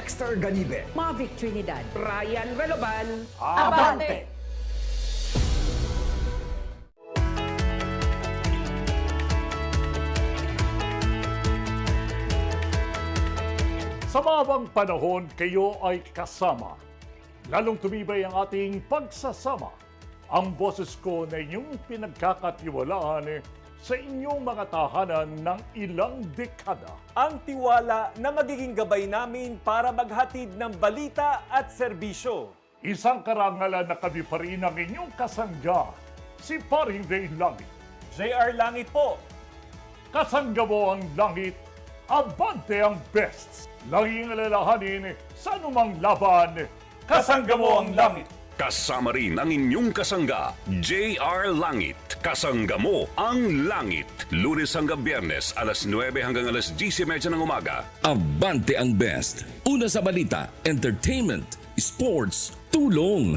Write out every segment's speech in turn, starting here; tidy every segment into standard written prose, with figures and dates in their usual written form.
Dexter Ganibe, Mavic Trinidad. Ryan Veloban. Abante! Sa mahabang panahon, kayo ay kasama. Lalong tumibay ang ating pagsasama. Ang boses ko na inyong pinagkakatiwalaan sa inyong mga tahanan ng ilang dekada. Ang tiwala na magiging gabay namin para maghatid ng balita at serbisyo. Isang karangalan na kami pa rin ang inyong kasangga, si Paring Ray Langit. JR Langit po. Kasangga mo ang langit, abante ang best. Laging alalahanin sa anumang laban, kasangga mo ang langit. Kasama rin ang inyong kasangga, JR Langit. Kasangga mo ang langit. Lunes hanggang Biyernes, alas 9 hanggang alas 10:30 ng umaga. Abante ang best. Una sa balita, entertainment, sports, tulong.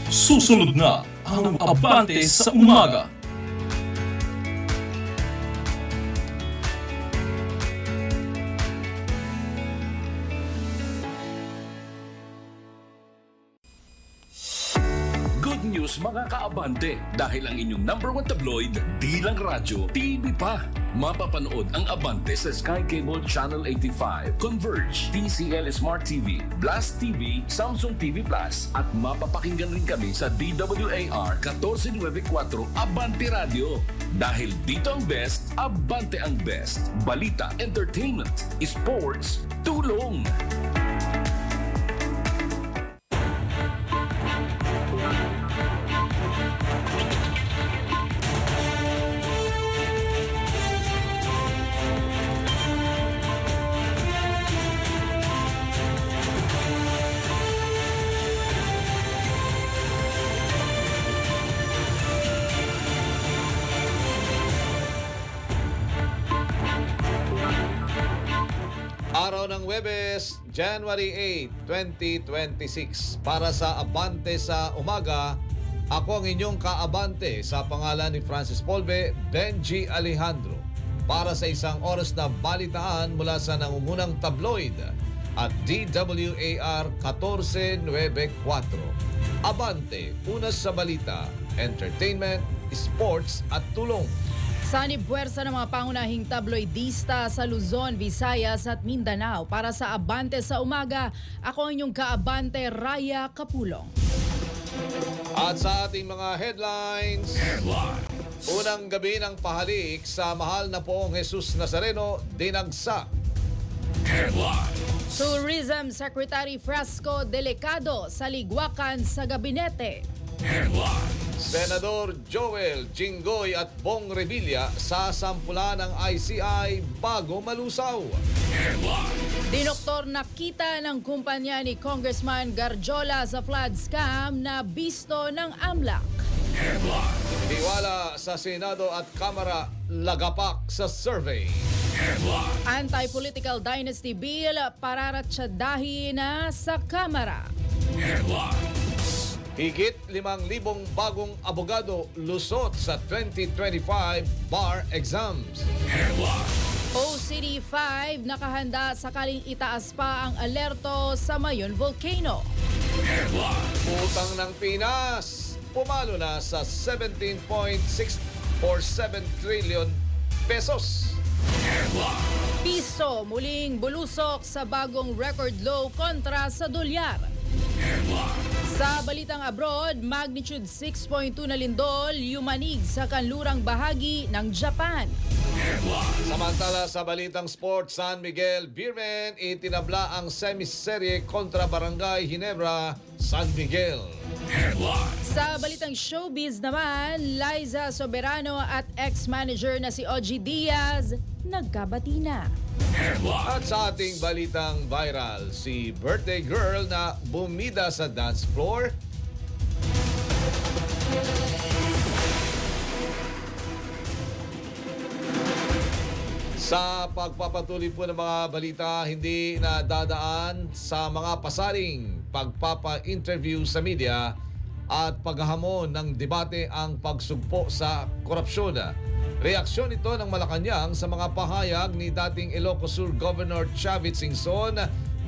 Susunod na ang Abante sa Umaga. Good news mga kaabante dahil ang inyong number one tabloid, di lang radyo, TV pa. Mapapanood ang Abante sa Sky Cable Channel 85, Converge, TCL Smart TV, Blast TV, Samsung TV Plus at mapapakinggan rin kami sa DWAR 1494 Abante Radio. Dahil dito ang best, Abante ang best. Balita, entertainment, sports, tulong. Araw ng Huwebes, January 8, 2026. Para sa Abante sa Umaga, ako ang inyong kaabante sa pangalan ni Francis Polve, Benji Alejandro. Para sa isang oras na balitaan mula sa nangungunang tabloid at DWAR 1494. Abante, unas sa balita, entertainment, sports at tulong. Sanib puwersa ng mga pangunahing tabloidista sa Luzon, Visayas at Mindanao. Para sa Abante sa Umaga, ako ang inyong kaabante, Raya Kapulong. At sa ating mga headlines, unang gabi ng pahalik sa mahal na poong Jesus Nazareno, dinagsa. Tourism Secretary Frasco Delicado sa ligwakan sa gabinete. Senador Joel Jinggoy at Bong Revilla sa sampula ng ICI bago malusaw. Dinoktor nakita ng kumpanya ni Congressman Garjola sa flood scam na bisto ng AMLAC. Tiwala sa Senado at Kamara lagapak sa survey. Anti-political dynasty bill pararatsyadahin na sa Kamara. Higit 5,000 bagong abogado lusot sa 2025 bar exams. OCD 5 nakahanda sakaling itaas pa ang alerto sa Mayon Volcano. Utang ng Pinas, pumalo na sa 17.647 trillion pesos. Piso muling bulusok sa bagong record low kontra sa dolyar. Sa balitang abroad, magnitude 6.2 na lindol yumanig sa kanlurang bahagi ng Japan. Samantala sa balitang sports, San Miguel Beermen itinabla ang semiserye kontra Barangay Ginebra, San Miguel. Sa balitang showbiz naman, Liza Soberano at ex-manager na si OG Diaz nagkabati na. At sa ating balitang viral, si birthday girl na bumida sa dance floor. Sa pagpapatuloy po ng mga balita, hindi na dadaan sa mga pasaring pagpapa-interview sa media at paghahamon ng debate ang pagsugpo sa korupsyon. Reaksyon ito ng Malacanang sa mga pahayag ni dating Ilocos Sur Governor Chavit Singson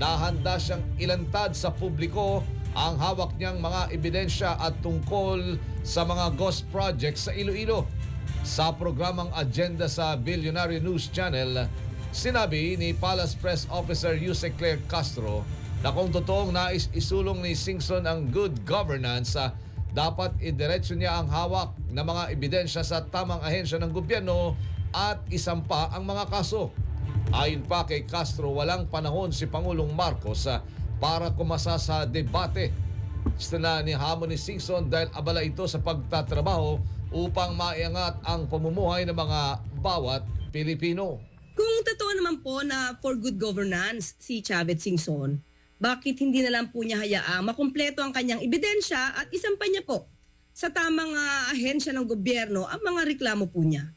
na handa siyang ilantad sa publiko ang hawak niyang mga ebidensya at tungkol sa mga ghost projects sa Iloilo. Sa programang Agenda sa Billionaire News Channel, sinabi ni Palace Press Officer Yusek Claire Castro na kung totoong nais isulong ni Singson ang good governance, dapat idiretso niya ang hawak ng mga ebidensya sa tamang ahensya ng gobyerno at isampa ang mga kaso. Ayon pa kay Castro, walang panahon si Pangulong Marcos para kumasa sa debate. Istina ni hamon ni Singson dahil abala ito sa pagtatrabaho upang maiangat ang pamumuhay ng mga bawat Pilipino. Kung totoo naman po na for good governance si Chavit Singson, bakit hindi na lang po niya hayaang makumpleto ang kanyang ebidensya at isampa niya po sa tamang ahensya ng gobyerno ang mga reklamo po niya?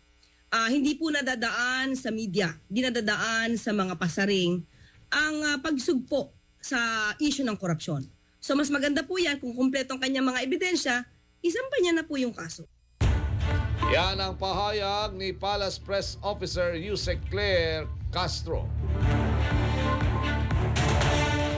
Hindi po nadadaan sa media, hindi nadadaan sa mga pasaring ang pagsugpo sa issue ng korupsyon. So mas maganda po yan kung kumpleto ang kanyang mga ebidensya, isampa niya na po yung kaso. Yan ang pahayag ni Palace Press Officer Yusek Claire Castro.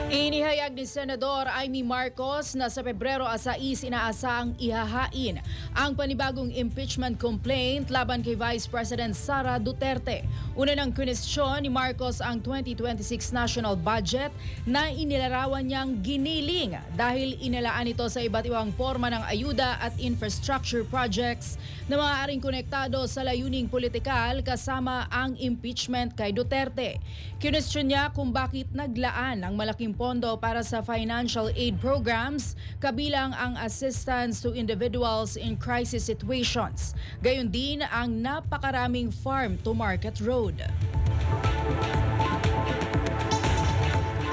Inihayag ni Senador Amy Marcos na sa Pebrero 6 inaasahang ihahain ang panibagong impeachment complaint laban kay Vice President Sara Duterte. Una ng kwestiyon ni Marcos ang 2026 national budget na inilarawan niyang giniling dahil inilaan ito sa iba't ibang forma ng ayuda at infrastructure projects na maaaring konektado sa layuning politikal kasama ang impeachment kay Duterte. Kwestiyon niya kung bakit naglaan ang malaking pondo para sa financial aid programs kabilang ang assistance to individuals in crisis situations. Gayon din ang napakaraming farm to market road.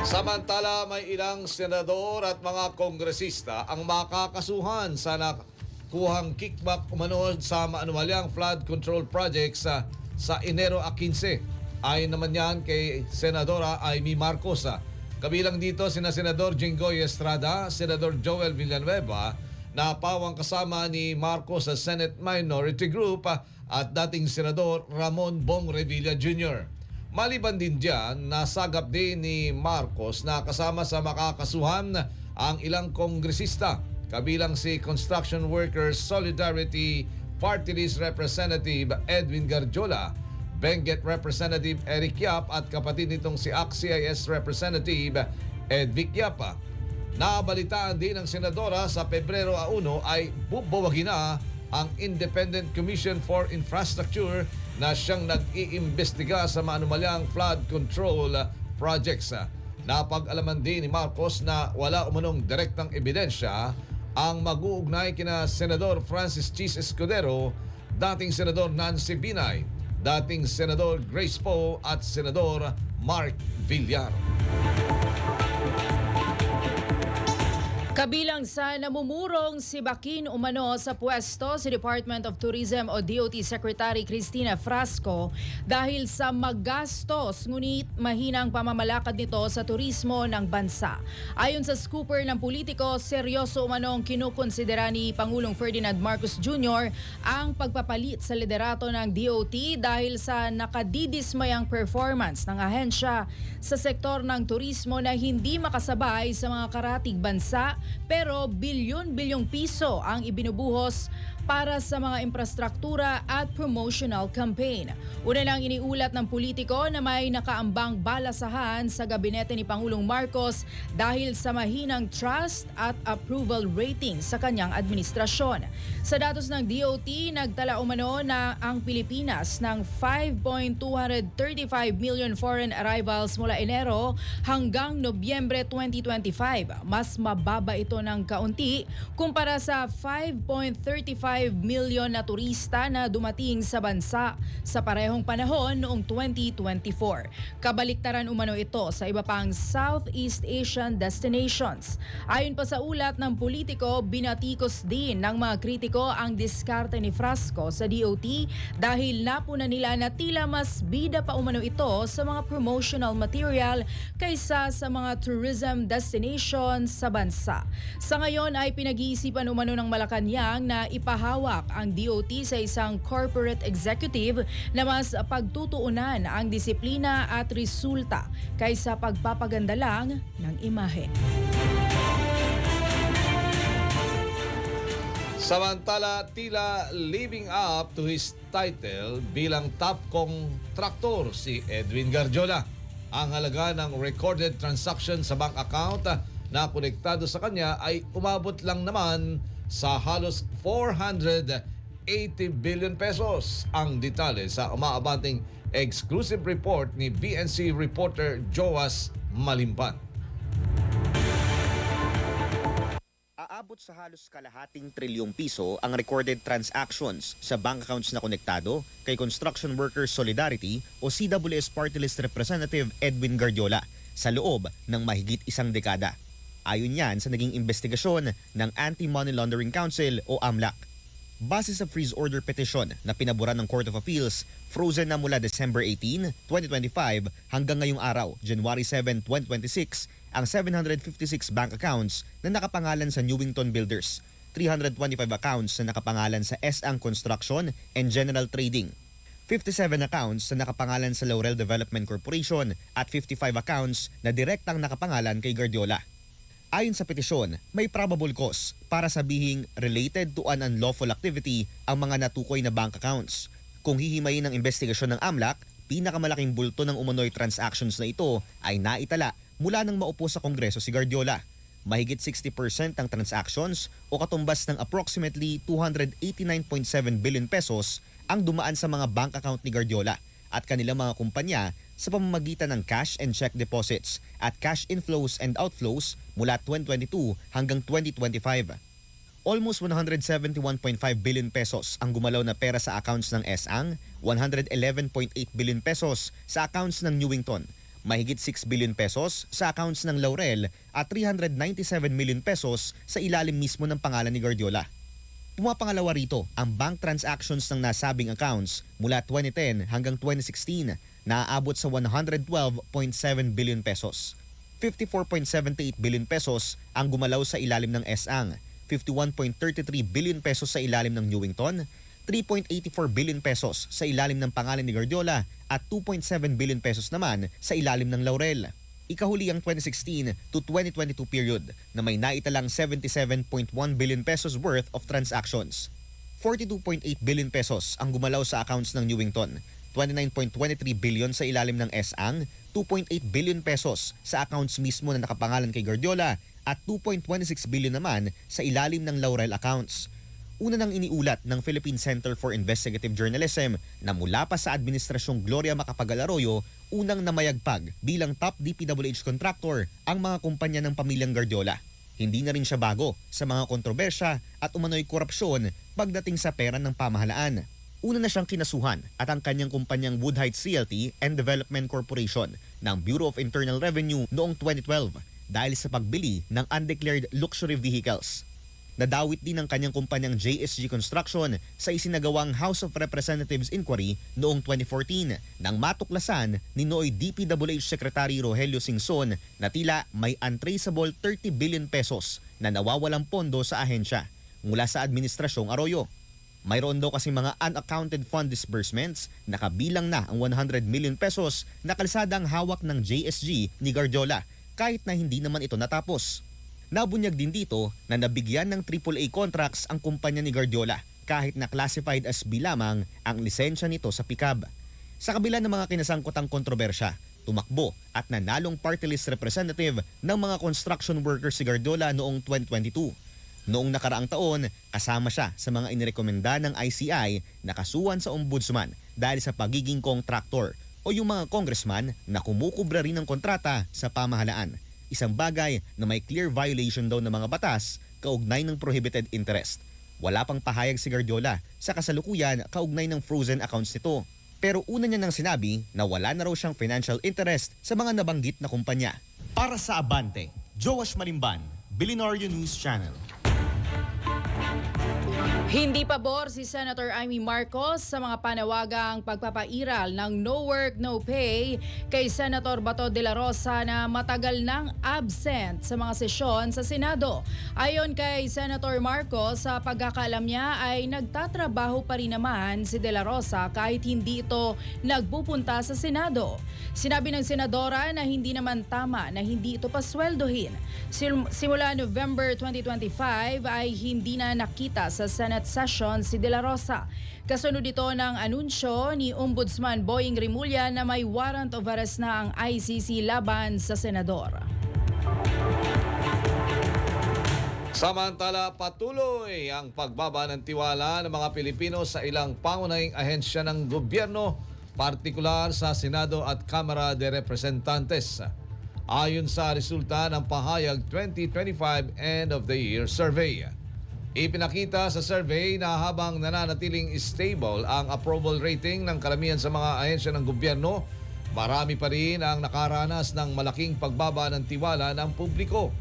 Samantala, may ilang senador at mga kongresista ang makakasuhan sa nakuhang kickback umano sa maanumalyang flood control projects sa Enero 15. Ayon naman yan kay Senadora Amy Marcos. Kabilang dito sina Senador Jinggoy Estrada, Senador Joel Villanueva, na pawang kasama ni Marcos sa Senate Minority Group, at dating Senador Ramon Bong Revilla Jr. Maliban din dyan, nasagap din ni Marcos na kasama sa makakasuhan ang ilang kongresista, kabilang si Construction Workers Solidarity Party List Representative Edwin Garjola, Benguet Representative Eric Yap at kapatid nitong si ACT-CIS Representative Edvic Yap. Nabalitaan din ng senadora sa Pebrero 1 ay bubawagin na ang Independent Commission for Infrastructure na siyang nag-iimbestiga sa maanumalyang flood control projects. Napag-alaman din ni Marcos na wala umanong direktang ebidensya ang mag-uugnay kina Senador Francis Chis Escudero, dating Senador Nancy Binay, dating Senador Grace Poe at Senador Mark Villar. Kabilang sa namumurong si Bakin umano sa pwesto si Department of Tourism o DOT Secretary Cristina Frasco dahil sa magastos ngunit mahinang pamamalakad nito sa turismo ng bansa. Ayon sa scooper ng politiko, seryoso umanong kinukonsidera ni Pangulong Ferdinand Marcos Jr. ang pagpapalit sa liderato ng DOT dahil sa nakadidismayang performance ng ahensya sa sektor ng turismo na hindi makasabay sa mga karatig bansa, pero bilyon-bilyong piso ang ibinubuhos para sa mga infrastruktura at promotional campaign. Una lang iniulat ng politiko na may nakaambang balasahan sa gabinete ni Pangulong Marcos dahil sa mahinang trust at approval rating sa kanyang administrasyon. Sa datos ng DOT, nagtala umano na ang Pilipinas ng 5.235 million foreign arrivals mula Enero hanggang Nobyembre 2025. Mas mababa ito ng kaunti kumpara sa 5.35 million na turista na dumating sa bansa sa parehong panahon noong 2024. Kabaliktaran umano ito sa iba pang Southeast Asian destinations. Ayon pa sa ulat ng politiko, binatikos din ng mga kritiko ang diskarte ni Frasco sa DOT dahil napuna nila na tila mas bida pa umano ito sa mga promotional material kaysa sa mga tourism destinations sa bansa. Sa ngayon ay pinag-iisipan umano ng Malacanang na ipahayag ipahawak ang DOT sa isang corporate executive na mas pagtutuunan ang disiplina at resulta kaysa pagpapaganda lang ng imahe. Samantala, tila living up to his title bilang top contractor si Edwin Guardiola. Ang halaga ng recorded transaction sa bank account na konektado sa kanya ay umabot lang naman sa halos 480 billion pesos. Ang detalye sa umaabanting exclusive report ni BNC reporter Joas Malimpan. Aabot sa halos kalahating trilyong piso ang recorded transactions sa bank accounts na konektado kay Construction Workers Solidarity o CWS Party List Representative Edwin Guardiola sa loob ng mahigit isang dekada. Ayon yan sa naging investigasyon ng Anti-Money Laundering Council o AMLAC. Base sa freeze order petition na pinaboran ng Court of Appeals, frozen na mula December 18, 2025 hanggang ngayong araw, January 7, 2026, ang 756 bank accounts na nakapangalan sa Newington Builders, 325 accounts na nakapangalan sa S.Ang Construction and General Trading, 57 accounts na nakapangalan sa Laurel Development Corporation at 55 accounts na direktang nakapangalan kay Guardiola. Ayon sa petisyon, may probable cause para sabihing related to an unlawful activity ang mga natukoy na bank accounts. Kung hihimayin ng investigasyon ng AMLAC, pinakamalaking bulto ng umano'y transactions na ito ay naitala mula nang maupo sa Kongreso si Guardiola. Mahigit 60% ng transactions o katumbas ng approximately 289.7 billion pesos ang dumaan sa mga bank account ni Guardiola at kanilang mga kumpanya sa pamamagitan ng cash and check deposits at cash inflows and outflows mula 2022 hanggang 2025. Almost 171.5 billion pesos ang gumalaw na pera sa accounts ng S.Ang, 111.8 billion pesos sa accounts ng Newington, mahigit 6 billion pesos sa accounts ng Laurel at 397 million pesos sa ilalim mismo ng pangalan ni Guardiola. Pumapangalawa rito ang bank transactions ng nasabing accounts mula 2010 hanggang 2016 na aabot sa 112.7 billion pesos. 54.78 billion pesos ang gumalaw sa ilalim ng S.Ang, 51.33 billion pesos sa ilalim ng Newington, 3.84 billion pesos sa ilalim ng pangalan ni Guardiola at 2.7 billion pesos naman sa ilalim ng Laurel. Ikahuli ang 2016 to 2022 period na may naitalang 77.1 billion pesos worth of transactions. 42.8 billion pesos ang gumalaw sa accounts ng Newington, 29.23 billion sa ilalim ng S.Ang, 2.8 billion pesos sa accounts mismo na nakapangalan kay Guardiola at 2.26 billion naman sa ilalim ng Laurel accounts. Una nang iniulat ng Philippine Center for Investigative Journalism na mula pa sa Administrasyong Gloria Macapagal-Arroyo, unang namayagpag bilang top DPWH contractor ang mga kumpanya ng pamilyang Guardiola. Hindi na rin siya bago sa mga kontrobersya at umano'y korupsyon pagdating sa pera ng pamahalaan. Una na siyang kinasuhan at ang kanyang kumpanyang Wood Heights Realty and Development Corporation ng Bureau of Internal Revenue noong 2012 dahil sa pagbili ng undeclared luxury vehicles. Nadawit din ang kanyang kumpanyang JSG Construction sa isinagawang House of Representatives inquiry noong 2014 nang matuklasan ni Noy DPWH Secretary Rogelio Singson na tila may untraceable 30 billion pesos na nawawalang pondo sa ahensya mula sa Administrasyong Arroyo. Mayroon daw kasi mga unaccounted fund disbursements na kabilang na ang 100 million pesos na kalsadang hawak ng JSG ni Guardiola kahit na hindi naman ito natapos. Nabunyag din dito na nabigyan ng AAA contracts ang kumpanya ni Guardiola kahit na classified as B lamang ang lisensya nito sa PICAB. Sa kabila ng mga kinasangkotang kontrobersya, tumakbo at nanalong party list representative ng mga construction workers si Guardiola noong 2022. Noong nakaraang taon, kasama siya sa mga inirekomenda ng ICI na kasuhan sa ombudsman dahil sa pagiging contractor o yung mga congressman na kumukubra rin ng kontrata sa pamahalaan. Isang bagay na may clear violation daw ng mga batas kaugnay ng prohibited interest. Wala pang pahayag si Guardiola sa kasalukuyan kaugnay ng frozen accounts nito. Pero una niya nang sinabi na wala na raw siyang financial interest sa mga nabanggit na kumpanya. Para sa Abante, Joash Malimban, Billionaire News Channel. Hindi pabor si Senator Amy Marcos sa mga panawagang pagpapairal ng no work, no pay kay Senator Bato de la Rosa na matagal nang absent sa mga sesyon sa Senado. Ayon kay Senator Marcos, sa pagkakaalam niya ay nagtatrabaho pa rin naman si de la Rosa kahit hindi ito nagpupunta sa Senado. Sinabi ng senadora na hindi naman tama na hindi ito pasweldohin. Simula November 2025 ay hindi na nakita sa Senate session si De La Rosa. Kasunod ito ng anunsyo ni Ombudsman Boying Rimulya na may warrant of arrest na ang ICC laban sa senador. Samantala, patuloy ang pagbaba ng tiwala ng mga Pilipino sa ilang pangunahing ahensya ng gobyerno, partikular sa Senado at Kamara de Representantes. Ayon sa resulta ng Pahayag 2025 End of the Year Survey. Ipinakita sa survey na habang nananatiling stable ang approval rating ng karamihan sa mga ahensya ng gobyerno, marami pa rin ang nakaranas ng malaking pagbaba ng tiwala ng publiko.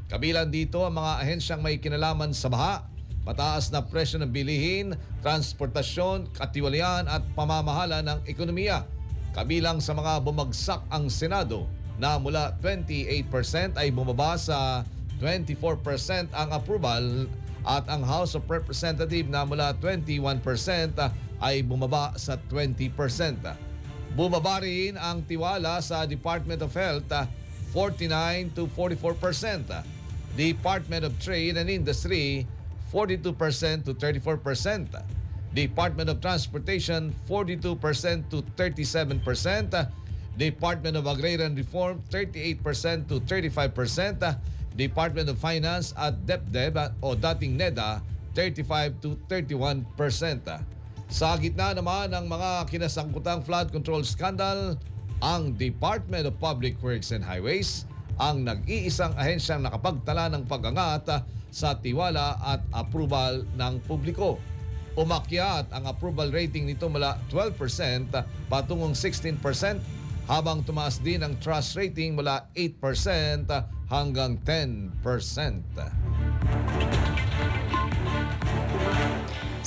Kabilang dito ang mga ahensyang may kinalaman sa baha, mataas na presyo ng bilihin, transportasyon, katiwalian at pamamahala ng ekonomiya. Kabilang sa mga bumagsak ang Senado na mula 28% ay bumaba sa 24% ang approval at ang House of Representatives na mula 21% ay bumaba sa 20%. Bumaba rin ang tiwala sa Department of Health 49 to 44%. Department of Trade and Industry 42% to 34%. Department of Transportation 42% to 37%. Department of Agrarian Reform 38% to 35%. Department of Finance at DepDep o dating NEDA 35 to 31%. Sa gitna naman ng mga kinasangkutang flood control scandal, ang Department of Public Works and Highways ang nag-iisang ahensyang nakapagtala ng pag-angat sa tiwala at approval ng publiko. Umakyat ang approval rating nito mula 12% patungong 16%, habang tumaas din ang trust rating mula 8% hanggang 10%.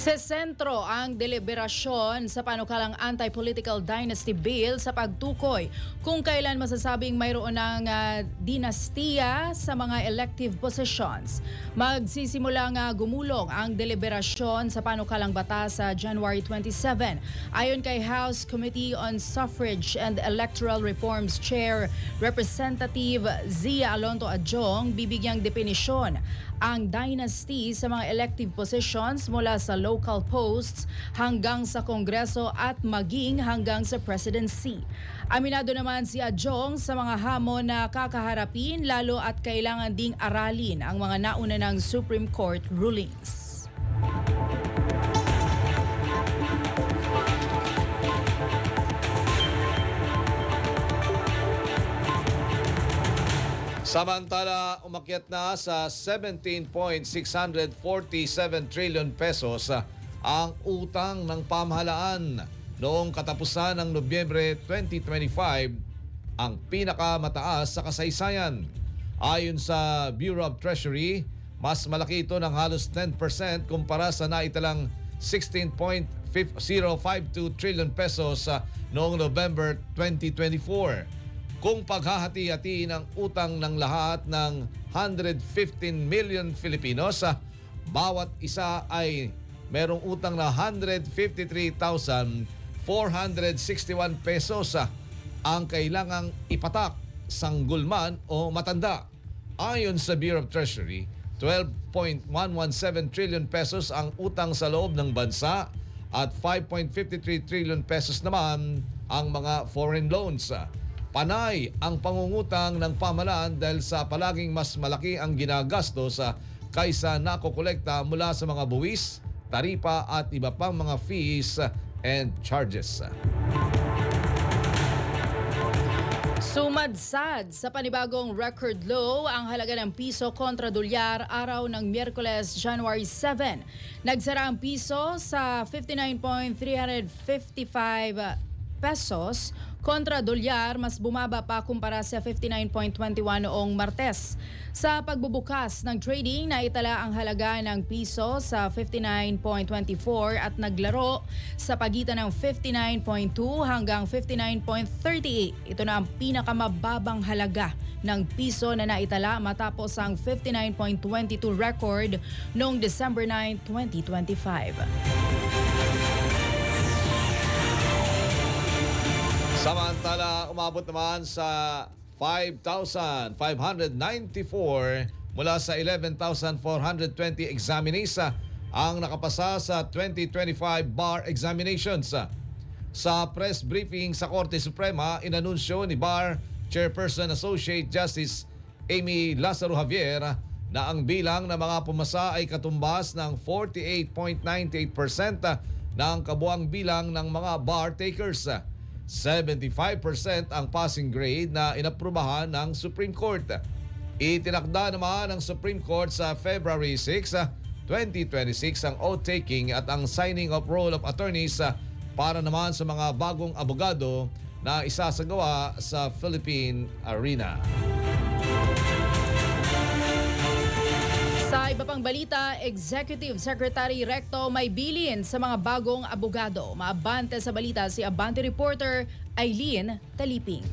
Sa sentro ang deliberasyon sa panukalang Anti-Political Dynasty Bill sa pagtukoy kung kailan masasabing mayroon ng dinastiya sa mga elective positions. Magsisimula nga gumulong ang deliberasyon sa panukalang batas sa January 27. Ayon kay House Committee on Suffrage and Electoral Reforms Chair Representative Zia Alonto Adjong, bibigyang definisyon ang dynasty sa mga elective positions mula sa local posts hanggang sa Kongreso at maging hanggang sa presidency. Aminado naman si Adjong sa mga hamon na kakaharapin lalo at kailangan ding aralin ang mga nauna ng Supreme Court rulings. Samantala, umakyat na sa 17.647 trillion pesos ang utang ng pamahalaan noong katapusan ng Nobyembre 2025, ang pinakamataas sa kasaysayan. Ayon sa Bureau of Treasury, mas malaki ito ng halos 10% kumpara sa naitalang 16.052 trillion pesos noong November 2024. Kung paghahati-hati ng utang ng lahat ng 115 million Filipinos, bawat isa ay merong utang na 153,461 pesos ang kailangang ipatak, sanggulman o matanda. Ayon sa Bureau of Treasury, 12.117 trillion pesos ang utang sa loob ng bansa at 5.53 trillion pesos naman ang mga foreign loans. Panay ang pangungutang ng pamahalaan dahil sa palaging mas malaki ang ginagastos kaysa nakokolekta mula sa mga buwis, taripa at iba pang mga fees and charges. Sumadsad sa panibagong record low ang halaga ng piso kontra dolyar araw ng Miyerkules, January 7. Nagsara ang piso sa 59.355 pesos kontra dolyar, mas bumaba pa kumpara sa 59.21 noong Martes. Sa pagbubukas ng trading, naitala ang halaga ng piso sa 59.24 at naglaro sa pagitan ng 59.2 hanggang 59.38. Ito na ang pinakamababang halaga ng piso na naitala matapos ang 59.22 record noong December 9, 2025. Samantala, umabot naman sa 5,594 mula sa 11,420 examinees ang nakapasa sa 2025 bar examinations. Sa press briefing sa Korte Suprema, inanunsyo ni Bar Chairperson Associate Justice Amy Lazaro Javier na ang bilang ng mga pumasa ay katumbas ng 48.98% ng kabuang bilang ng mga bar takers. 75% ang passing grade na inaprubahan ng Supreme Court. Itinakda naman ng Supreme Court sa February 6, 2026 ang oath-taking at ang signing of roll of attorneys para naman sa mga bagong abogado na isasagawa sa Philippine Arena. Sa iba pang balita, Executive Secretary Recto may bilin sa mga bagong abogado. Maabante sa balita si Abante reporter Eileen Taliping.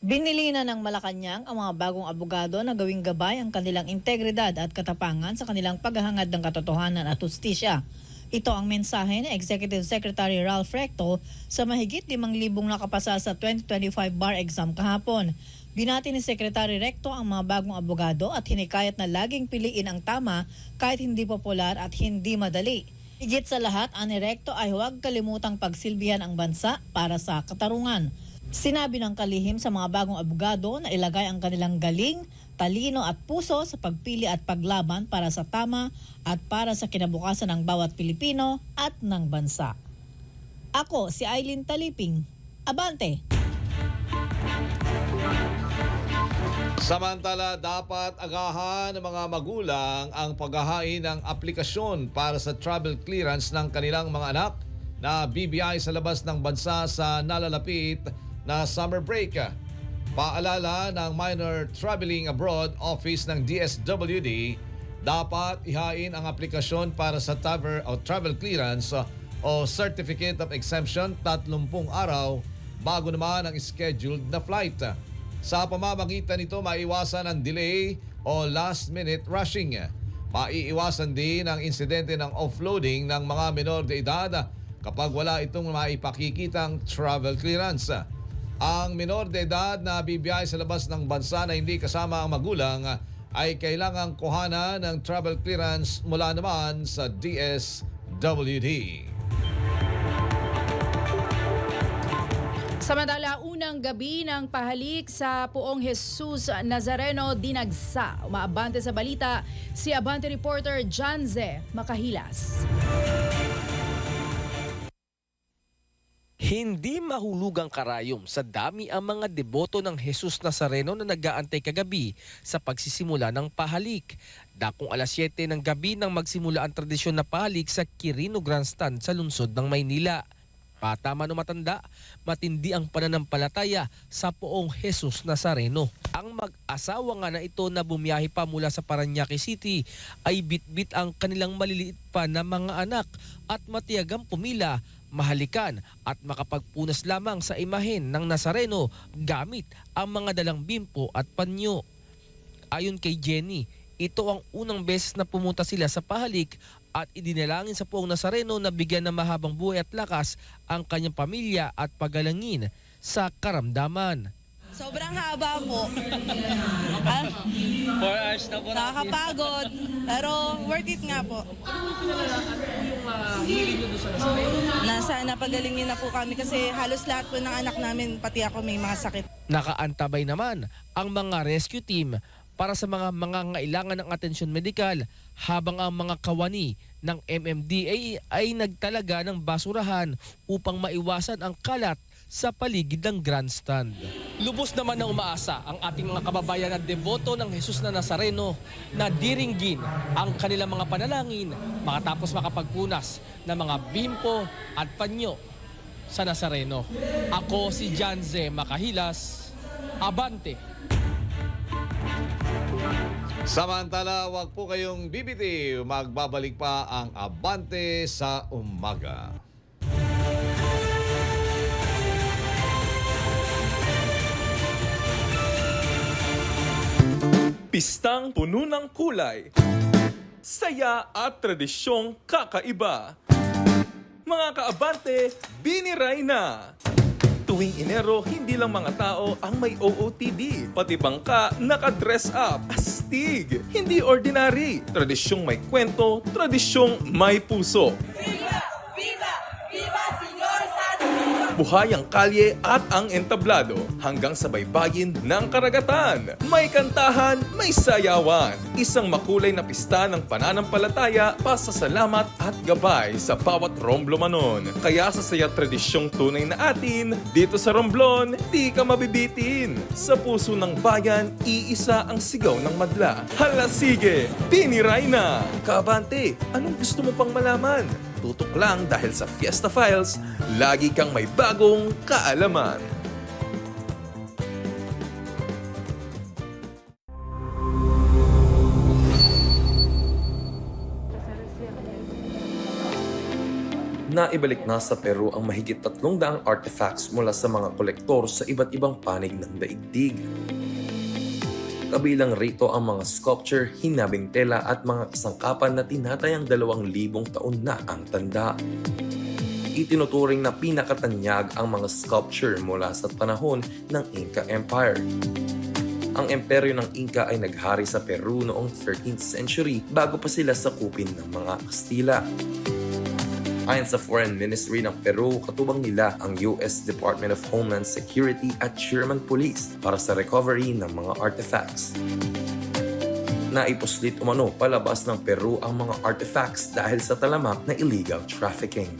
Binili na ng Malacanang ang mga bagong abogado na gawing gabay ang kanilang integridad at katapangan sa kanilang paghahangad ng katotohanan at hustisya. Ito ang mensahe ni Executive Secretary Ralph Recto sa mahigit 5,000 nakapasa sa 2025 bar exam kahapon. Binati ni Secretary Recto ang mga bagong abogado at hinikayat na laging piliin ang tama kahit hindi popular at hindi madali. Higit sa lahat, ani Recto ay huwag kalimutang pagsilbihan ang bansa para sa katarungan. Sinabi ng kalihim sa mga bagong abogado na ilagay ang kanilang galing, talino at puso sa pagpili at paglaban para sa tama at para sa kinabukasan ng bawat Pilipino at ng bansa. Ako si Eileen Taliping. Abante! Samantala, dapat agahan ng mga magulang ang paghahain ng aplikasyon para sa travel clearance ng kanilang mga anak na BBI sa labas ng bansa sa nalalapit na summer break. Paalala ng Minor Traveling Abroad Office ng DSWD, dapat ihain ang aplikasyon para sa travel clearance o Certificate of Exemption 30 araw bago naman ang scheduled na flight. Sa pamamagitan nito, maiwasan ang delay o last-minute rushing. Maiiwasan din ang insidente ng offloading ng mga menor de edad kapag wala itong maipakikitang travel clearance. Ang menor de edad na BBI sa labas ng bansa na hindi kasama ang magulang ay kailangang kuhanan ng travel clearance mula naman sa DSWD. Samantala, unang gabi ng pahalik sa Poong Jesus Nazareno dinagsa. Umaabante sa balita si Abante reporter Janze Makahilas. Hindi mahulugang karayom sa dami ang mga deboto ng Jesus Nazareno na nag-aantay kagabi sa pagsisimula ng pahalik. Dakong alas 7 ng gabi nang magsimula ang tradisyon na pahalik sa Quirino Grandstand sa lungsod ng Maynila. Bata man o matanda, matindi ang pananampalataya sa Poong Jesus Nazareno. Ang mag-asawa nga na ito na bumiyahe pa mula sa Parañaque City ay bitbit ang kanilang maliliit pa na mga anak at matiyagang pumila, mahalikan at makapagpunas lamang sa imahen ng Nazareno gamit ang mga dalang bimpo at panyo. Ayon kay Jenny, ito ang unang beses na pumunta sila sa pahalik at idinalangin sa Poong Nazareno na bigyan ng mahabang buhay at lakas ang kanyang pamilya at pagalangin sa karamdaman. Sobrang haba po. 4 hours na po. Nakakapagod, pero worth it nga po. Nasa napagalingin na po kami kasi halos lahat po ng anak namin, pati ako, may mga sakit. Nakaantabay naman ang mga rescue team para sa mga mangangailangan ng atensyon medikal habang ang mga kawani ng MMDA ay nagtalaga ng basurahan upang maiwasan ang kalat sa paligid ng grandstand. Lubos naman na umaasa ang ating mga kababayan na deboto ng Jesus na Nazareno na diringgin ang kanilang mga panalangin makatapos makapagpunas ng mga bimpo at panyo sa Nazareno. Ako si Janze Makahilas, Abante. Samantala, wag po kayong bibitiw. Magbabalik pa ang Abante sa Umaga. Pistang puno ng kulay, saya at tradisyong kakaiba. Mga kaabante, biniray na! Tuwing Enero, hindi lang mga tao ang may OOTD. Pati bangka, naka-dress up. Astig! Hindi ordinary. Tradisyong may kwento, tradisyong may puso. Buhay ang kalye at ang entablado hanggang sa baybayin ng karagatan. May kantahan, may sayawan. Isang makulay na pista ng pananampalataya, pasasalamat at gabay sa bawat Romblomanon. Kaya sa saya tradisyong tunay na atin, dito sa Romblon, di ka mabibitin. Sa puso ng bayan, iisa ang sigaw ng madla. Hala sige, biniray na! Kaabante, anong gusto mo pang malaman? Tutok lang dahil sa Fiesta Files, lagi kang may bagong kaalaman. Naibalik na sa Peru ang mahigit 300 artifacts mula sa mga kolektor sa iba't ibang panig ng daigdig. Kabilang rito ang mga sculpture, hinabing tela at mga kasangkapan na tinatayang 2,000 taon na ang tanda. Itinuturing na pinakatanyag ang mga sculpture mula sa panahon ng Inca Empire. Ang imperyo ng Inca ay naghari sa Peru noong 13th century bago pa sila sakupin ng mga Kastila. Ayon sa Foreign Ministry ng Peru, katubang nila ang US Department of Homeland Security at Sherman Police para sa recovery ng mga artifacts. Naipuslit umano palabas ng Peru ang mga artifacts dahil sa talamak na illegal trafficking.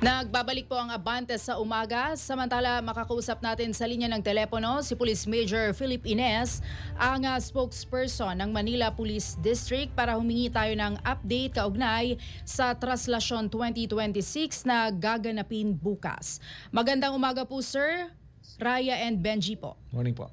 Nagbabalik po ang Abante sa Umaga. Samantala, makakausap natin sa linya ng telepono si Police Major Philip Ines, ang spokesperson ng Manila Police District, para humingi tayo ng update kaugnay sa Traslasyon 2026 na gaganapin bukas. Magandang umaga po, Sir. Raya and Benji po. Morning po.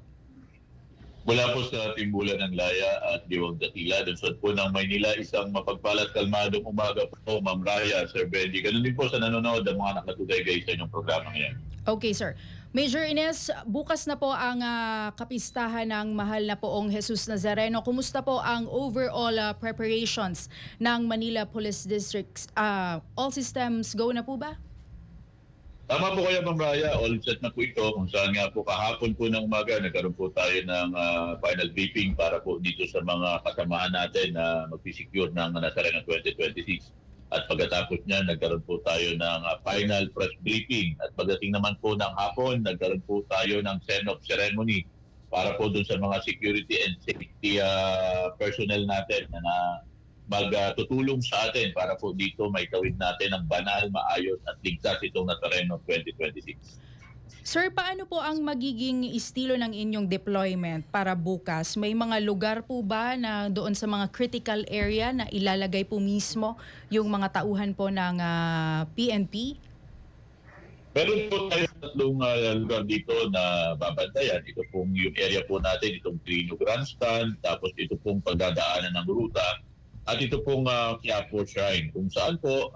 Mula po sa Timbulan ng Laya at Diwang Dakila, lungsod po ng Maynila, isang mapagpalat kalmadong umaga po, Ma'am Raya, Sir Benji. Ganun din po sa nanonood ang mga nakatugay-gay sa inyong programa ngayon. Okay, sir. Major Ines, bukas na po ang kapistahan ng mahal na poong Jesus Nazareno. Kumusta po ang overall preparations ng Manila Police District? All systems go na po ba? Tama po kayo, Ma'am Raya. All set na po ito. Kung saan nga po kahapon po ng umaga, nagkaroon po tayo ng final briefing para po dito sa mga kasamaan natin na mag-secure ng Nazareno 2026. At pagkatapos niya, nagkaroon po tayo ng final press briefing. At pagdating naman po ng hapon, nagkaroon po tayo ng send-off ceremony para po dun sa mga security and safety personnel natin na magtutulong sa atin para po dito may tawid natin ang banal, maayos at ligtas itong Nazareno 2026. Sir, paano po ang magiging estilo ng inyong deployment para bukas? May mga lugar po ba na doon sa mga critical area na ilalagay po mismo yung mga tauhan po ng PNP? Meron po tayo tatlong lugar dito na babantayan. Ito pong yung area po natin, itong Trino Grandstand, tapos ito pong pagdadaanan ng ruta, at ito pong Quiapo Shrine. Kung saan po,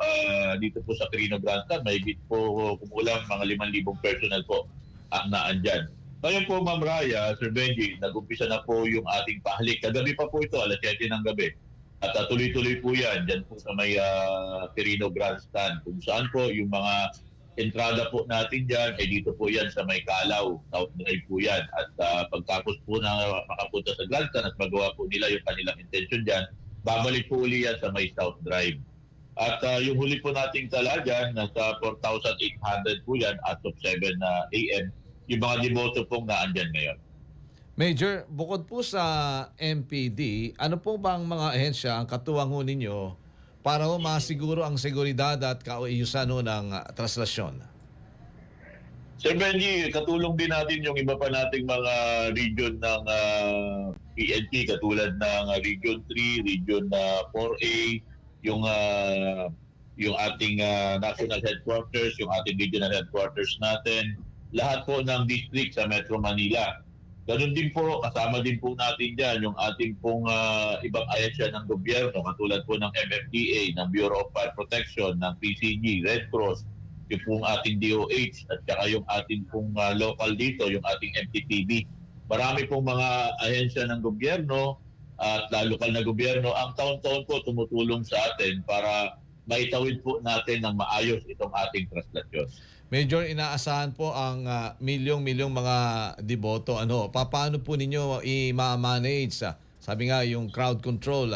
dito po sa Trino Grandstand, may higit po kumulang mga 5,000 personnel po ang naandyan. Ngayon po, Ma'am Raya, Sir Benji, nag-umpisa na po yung ating pahalik. Kagabi pa po ito, alas 7 ng gabi. At tuloy-tuloy po yan, dyan po sa may Trino Grandstand. Kung saan po yung mga entrada po natin dyan, dito po yan sa May Kalaw, South Drive po yan. At pagtapos po na makapunta sa Glantan at magawa po nila yung kanilang intention dyan, babalik po uli yan sa May South Drive. At yung huli po nating tala dyan, nasa 4,800 po yan as of 7 a.m. Yung mga deboto pong naandyan ngayon. Major, bukod po sa MPD, ano po bang mga ahensya ang katuwang ho ninyo para ho masiguro ang seguridad at kaayusan ho ng traslasyon? Sir Benji, katulong din natin yung iba pa nating mga region ng PNP katulad ng Region 3, Region 4A, yung ating national headquarters, yung ating regional headquarters natin, lahat po ng district sa Metro Manila. Ganun din po, kasama din po natin dyan yung ating pong ibang ahensya ng gobyerno, katulad po ng MMDA, ng Bureau of Fire Protection, ng PCG, Red Cross, yung pong ating DOH, at saka yung ating pong local dito, yung ating MTTB. Marami pong mga ahensya ng gobyerno at lokal na gobyerno ang taon-taon po tumutulong sa atin para maitawid po natin ng maayos itong ating traslasyon. Major, inaasahan po ang milyong-milyong mga deboto. Paano po ninyo i-manage? Sabi nga, yung crowd control,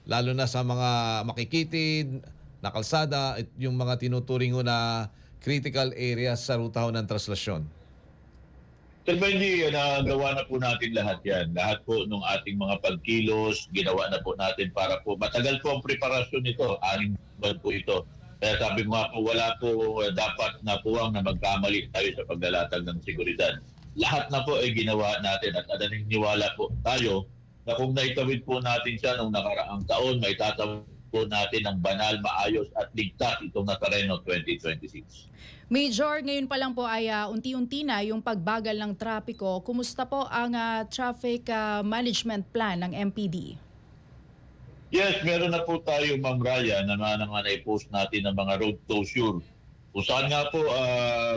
lalo na sa mga makikitid, na kalsada, at yung mga tinuturing na critical areas sa ruta ng traslasyon. Sir Benji, nagawa na po natin lahat yan. Lahat po ng ating mga pagkilos, ginawa na po natin para po, matagal po ang preparasyon nito, 6 buwan po ito. Kaya sabi ko nga po, wala po dapat na puwang na magkamali tayo sa paglalatag ng seguridad. Lahat na po ay ginawa natin at naniniwala po tayo na kung naitawid po natin siya nung nakaraang taon, may tatawid po natin ng banal, maayos at ligtas itong Nazareno 2026. Major, ngayon pa lang po ay unti-unti na yung pagbagal ng trapiko. Kumusta po ang traffic management plan ng MPD? Yes, meron na po tayo, Ma'am Raya, na na-post natin ng mga road closure. Kung saan nga po,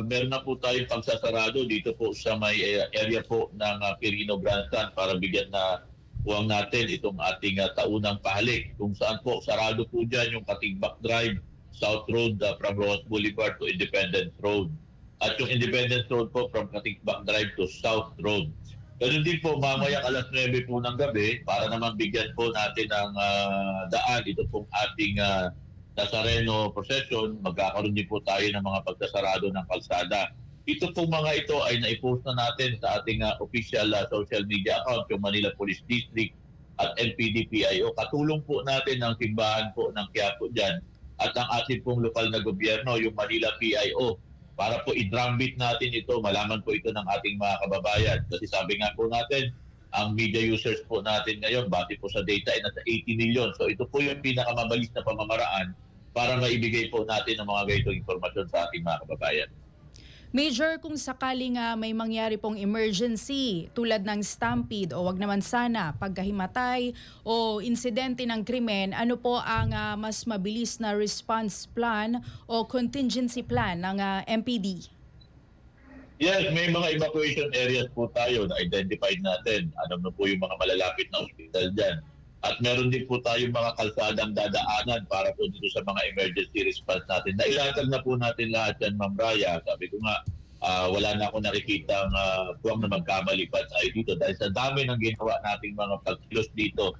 meron na po tayong pagsasarado dito po sa may area po ng Quirino Grandstand para bigyan na puwang natin itong ating taunang pahalik. Kung saan po, sarado po dyan yung Katigbak Drive, South Road from Rojas Boulevard to Independence Road. At yung Independence Road po from Katigbak Drive to South Road. Ganun din po, mamayang 9 po ng gabi para naman bigyan po natin ng daan ito pong ating Nazareno procession. Magkakaroon din po tayo ng mga pagkasarado ng kalsada. Ito pong mga ito ay naipost na natin sa ating official social media account, yung Manila Police District at NPD-PIO. Katulong po natin ng simbahan po ng Quiapo dyan at ang ating pong lokal na gobyerno, yung Manila PIO. Para po i-drumbeat natin ito, malaman po ito ng ating mga kababayan. Kasi sabi nga po natin, ang media users po natin ngayon, base po sa data ay nasa 80 million. So ito po yung pinakamabilis na pamamaraan para maibigay po natin ang mga ganitong impormasyon sa ating mga kababayan. Major, kung sakaling may mangyari pong emergency tulad ng stampede o wag naman sana pagkahimatay o insidente ng krimen, ano po ang mas mabilis na response plan o contingency plan ng MPD? Yes, may mga evacuation areas po tayo na identified natin. Alam na po yung mga malalapit na hospital dyan. At meron din po tayong mga kalsadang dadaanan para po dito sa mga emergency response natin. Nailatag na po natin lahat yan, Ma'am Raya. Sabi ko nga, wala na ako nakikita puwang na magkamali pa tayo dito. Dahil sa dami ng ginawa nating mga pagkilos dito,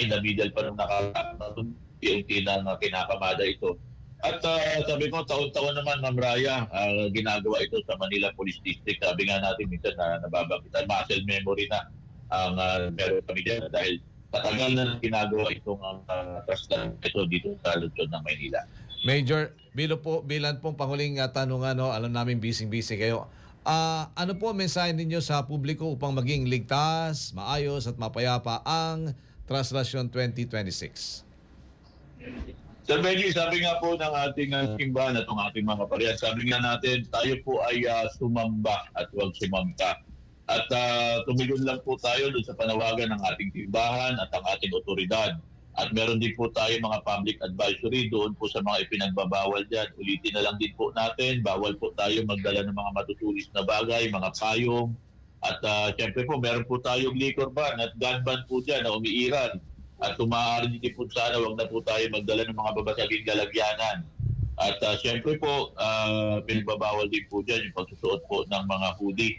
in the middle pa nung nakakaunti na kinakamada ito. At sabi ko, taon-taon naman, Ma'am Raya, ginagawa ito sa Manila Police District. Sabi nga natin, minsan na nababagitan, muscle memory na ang meron kami dyan dahil katagal na ginagawa itong traslan ito dito sa lungsod ng Maynila. Major, bilang pong panghuling tanungan, alam namin busy-busy kayo. Ano po ang mensahe ninyo sa publiko upang maging ligtas, maayos at mapayapa ang Traslasyon 2026? Sir Benji, sabi nga po ng ating simbahan at ng ating mga parehas, sabi nga natin, tayo po ay sumamba at huwag sumampa. At tumigon lang po tayo doon sa panawagan ng ating simbahan at ang ating otoridad. At meron din po tayo mga public advisory doon po sa mga ipinagbabawal dyan. Ulitin na lang din po natin, bawal po tayo magdala ng mga matutulis na bagay, mga payong. At siyempre po, meron po tayong liquor ban at gun ban po dyan na umiiral. At maaari din po sana, wag na po tayo magdala ng mga babasaging lalagyanan. At siyempre po, pinagbabawal din po dyan yung pagsusuot po ng mga hoodie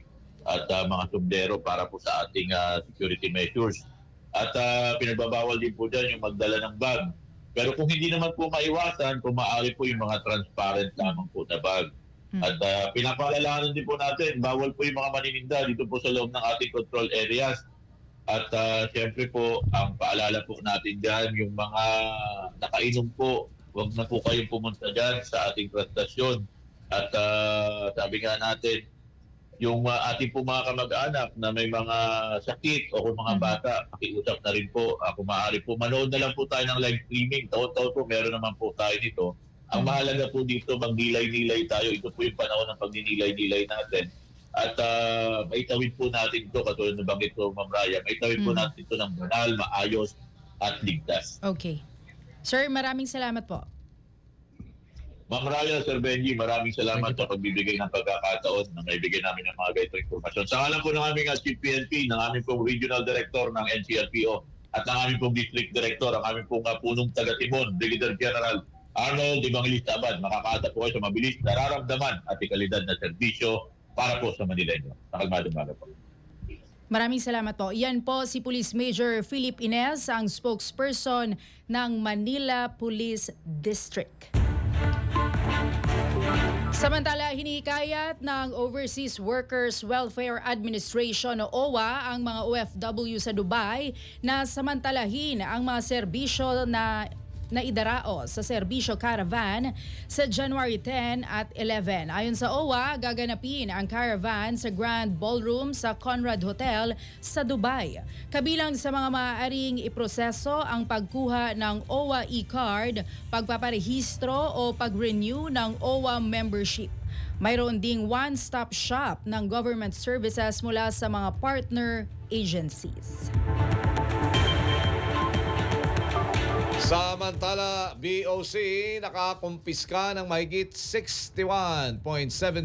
at mga sombrero para po sa ating security measures. At pinagbabawal din po dyan yung magdala ng bag. Pero kung hindi naman po maiwasan, kung maaari po yung mga transparent lamang po na bag. At pinapaalalahanan din po natin, bawal po yung mga manininda dito po sa loob ng ating control areas. At siyempre po, ang paalala po natin dyan, yung mga nakainom po, huwag na po kayong pumunta dyan sa ating stasyon. At sabi nga natin, yung ating po mga kamag-anak na may mga sakit o kung mga bata, pakiusap na rin po. Kung maaari po, manood na lang po tayo ng live streaming. Taon-taon po, meron naman po tayo nito. Ang mahalaga po dito, magnilay-nilay tayo. Ito po yung panahon ng pagninilay-nilay natin. At maitawid po natin ito, katulad na banggit ko, Ma'am Raya, maitawid po natin ito ng banal, maayos, at ligtas. Okay. Sir, maraming salamat po. Ma'am Raya, Sir Benji, maraming salamat sa pagbibigay ng pagkakataon na maibigay namin ng mga ganitong informasyon. Sa ngalan po ng aming Chief PNP, ng aming pong Regional Director ng NCRPO, at ng aming pong District Director, ang aming pong punong taga-timon, Brigadier General Arnold Evangelista Abad, makakaata po kayo sa mabilis, nararamdaman at ikalidad na serbisyo para po sa Manileño. Nakalmadong maga po. Maraming salamat po. Yan po si Police Major Philip Ines, ang spokesperson ng Manila Police District. Samantala, hinihikayat ng Overseas Workers Welfare Administration o OWA ang mga OFW sa Dubai na samantalahin ang mga serbisyo na idarao sa serbisyo caravan sa January 10 at 11. Ayon sa OWA, gaganapin ang caravan sa Grand Ballroom sa Conrad Hotel sa Dubai. Kabilang sa mga maaaring iproseso ang pagkuha ng OWA e-card, pagpaparehistro o pag-renew ng OWA membership. Mayroon ding one-stop shop ng government services mula sa mga partner agencies. Samantala, BOC nakakumpiska ng mahigit 61.7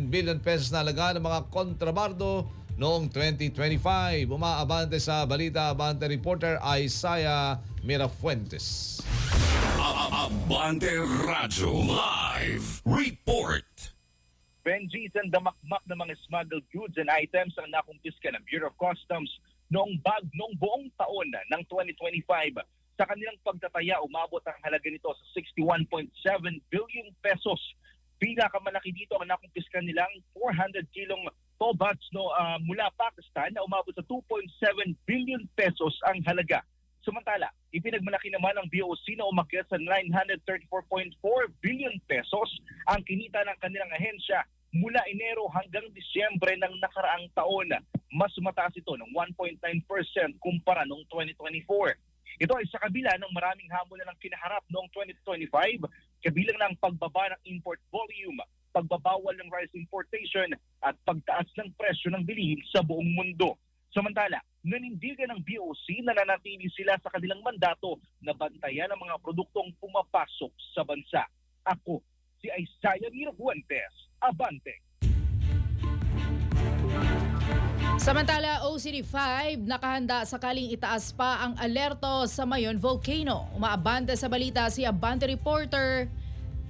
billion pesos na halaga ng mga kontrabando noong 2025. Umaabante sa balita, abante reporter Isaiah Mirafuentes. Abante Radyo Live Report. Benjis and damakmak ng mga smuggled goods and items ang nakumpiska ng Bureau of Customs noong buong taon ng 2025. Sa kanilang pagtataya, umabot ang halaga nito sa 61.7 billion pesos. Pinakamalaki dito ang nakumpiska nilang 400 kilong tobats mula Pakistan na umabot sa 2.7 billion pesos ang halaga. Samantala, ipinagmalaki naman ng BOC na umakyat sa 934.4 billion pesos ang kinita ng kanilang ahensya mula Enero hanggang Disyembre ng nakaraang taon. Mas mataas ito ng 1.9% kumpara noong 2024. Ito ay sa kabila ng maraming hamon na kinaharap noong 2025, kabilang ng pagbaba ng import volume, pagbabawal ng rice importation at pagtaas ng presyo ng bilihin sa buong mundo. Samantala, nanindigan ng BOC na nanatili sila sa kanilang mandato na bantayan ang mga produktong pumapasok sa bansa. Ako, si Isaiah Mirafuentes, Abante. Samantala, OCD5 nakahanda sakaling itaas pa ang alerto sa Mayon Volcano. Umaabante sa balita si Abante reporter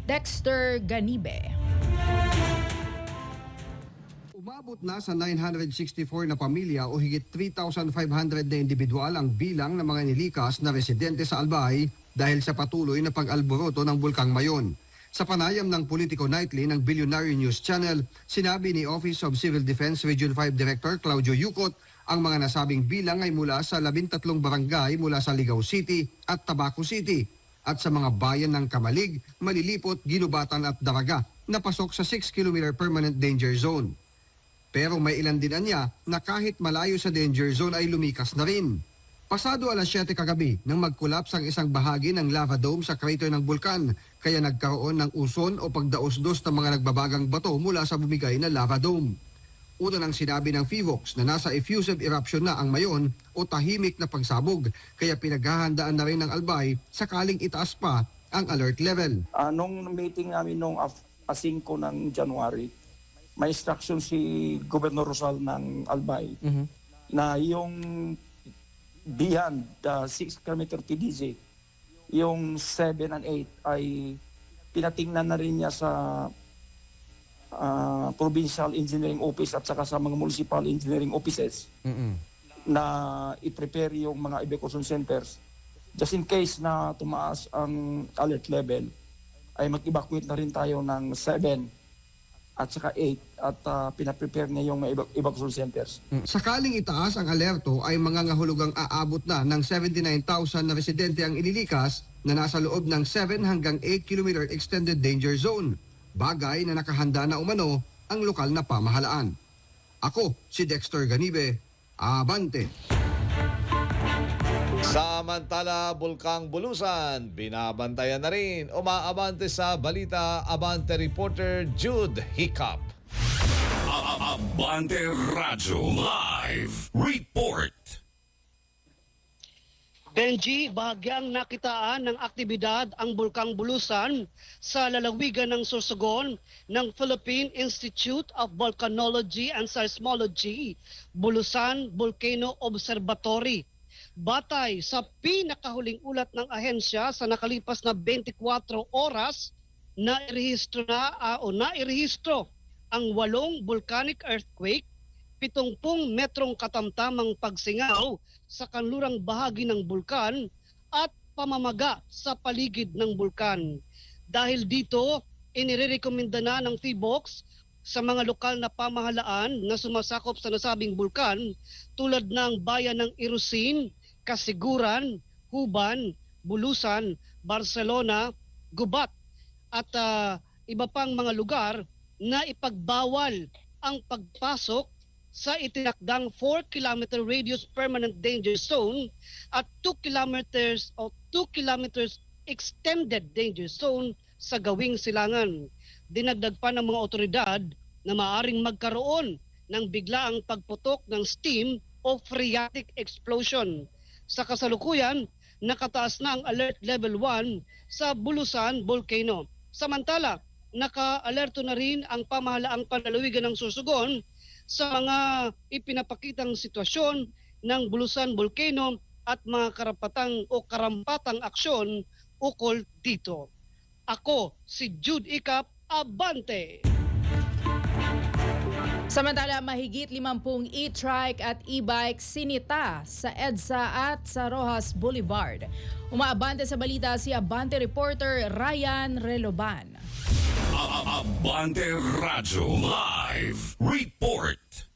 Dexter Ganibe. Umabot na sa 964 na pamilya o higit 3,500 na individual ang bilang ng mga nilikas na residente sa Albay dahil sa patuloy na pag-alboroto ng Bulkang Mayon. Sa panayam ng Politico Nightly ng Billionaire News Channel, sinabi ni Office of Civil Defense Region 5 Director Claudio Yucot ang mga nasabing bilang ay mula sa 13 barangay mula sa Ligao City at Tabaco City at sa mga bayan ng Kamalig, Malilipot, Ginubatan at Daraga na pasok sa 6-kilometer permanent danger zone. Pero may ilan din niya na kahit malayo sa danger zone ay lumikas na rin. Pasado alas 7 kagabi nang mag-collapse ang isang bahagi ng lava dome sa crater ng bulkan, kaya nagkaroon ng uson o pagdaos-dos ng mga nagbabagang bato mula sa bumigay na lava dome. Una nang sinabi ng FIVOX na nasa effusive eruption na ang Mayon o tahimik na pagsabog, kaya pinaghahandaan na rin ng Albay sakaling itaas pa ang alert level. Nung meeting namin noong 5 ng January, may instruction si Governor Rosal ng Albay na yung beyond 6 km TDZ, yung 7 and 8 ay pinatingnan na rin niya sa Provincial Engineering Office at saka sa mga Municipal Engineering Offices na i-prepare yung mga evacuation centers. Just in case na tumaas ang alert level, ay mag-evacuate na rin tayo ng 7 at saka 8 at pinaprepare niya yung mga evacuation centers. Sakaling itaas ang alerto ay mangangahulugang aabot na ng 79,000 na residente ang ililikas na nasa loob ng 7 hanggang 8 kilometer extended danger zone. Bagay na nakahanda na umano ang lokal na pamahalaan. Ako si Dexter Ganibe, Abante. Samantala, Bulkang Bulusan, binabantayan na rin. Umaabante sa balita, Abante reporter Jude Hiccup. Abante Radyo Live Report. Benji, bahagyang nakitaan ng aktibidad ang Bulkang Bulusan sa lalawigan ng Sorsogon ng Philippine Institute of Volcanology and Seismology, Bulusan Volcano Observatory. Batay sa pinakahuling ulat ng ahensya sa nakalipas na 24 oras, nairehistro ang 8 volcanic earthquake, 70 metrong katamtamang pagsingaw sa kanlurang bahagi ng bulkan at pamamaga sa paligid ng bulkan. Dahil dito, inirekomenda na ng PHIVOLCS sa mga lokal na pamahalaan na sumasakop sa nasabing bulkan tulad ng bayan ng Irusin, Kasiguran, Huban, Bulusan, Barcelona, Gubat at iba pang mga lugar na ipagbawal ang pagpasok sa itinakdang 4-kilometer radius permanent danger zone at 2 kilometers extended danger zone sa gawing silangan. Dinagdag pa ng mga otoridad na maaring magkaroon ng biglaang pagputok ng steam o phreatic explosion. Sa kasalukuyan, nakataas na ang alert level 1 sa Bulusan Volcano. Samantala, naka-alerto na rin ang pamahalaang panlalawigan ng Sorsogon sa mga ipinapakitang sitwasyon ng Bulusan Volcano at mga karampatang aksyon ukol dito. Ako si Jude Hiccup, Abante! Samantala, mahigit 50 e-trike at e-bike sinita sa EDSA at sa Rojas Boulevard. Umaabante sa balita si Abante reporter Ryan Reloban. Abante Radyo Live Report.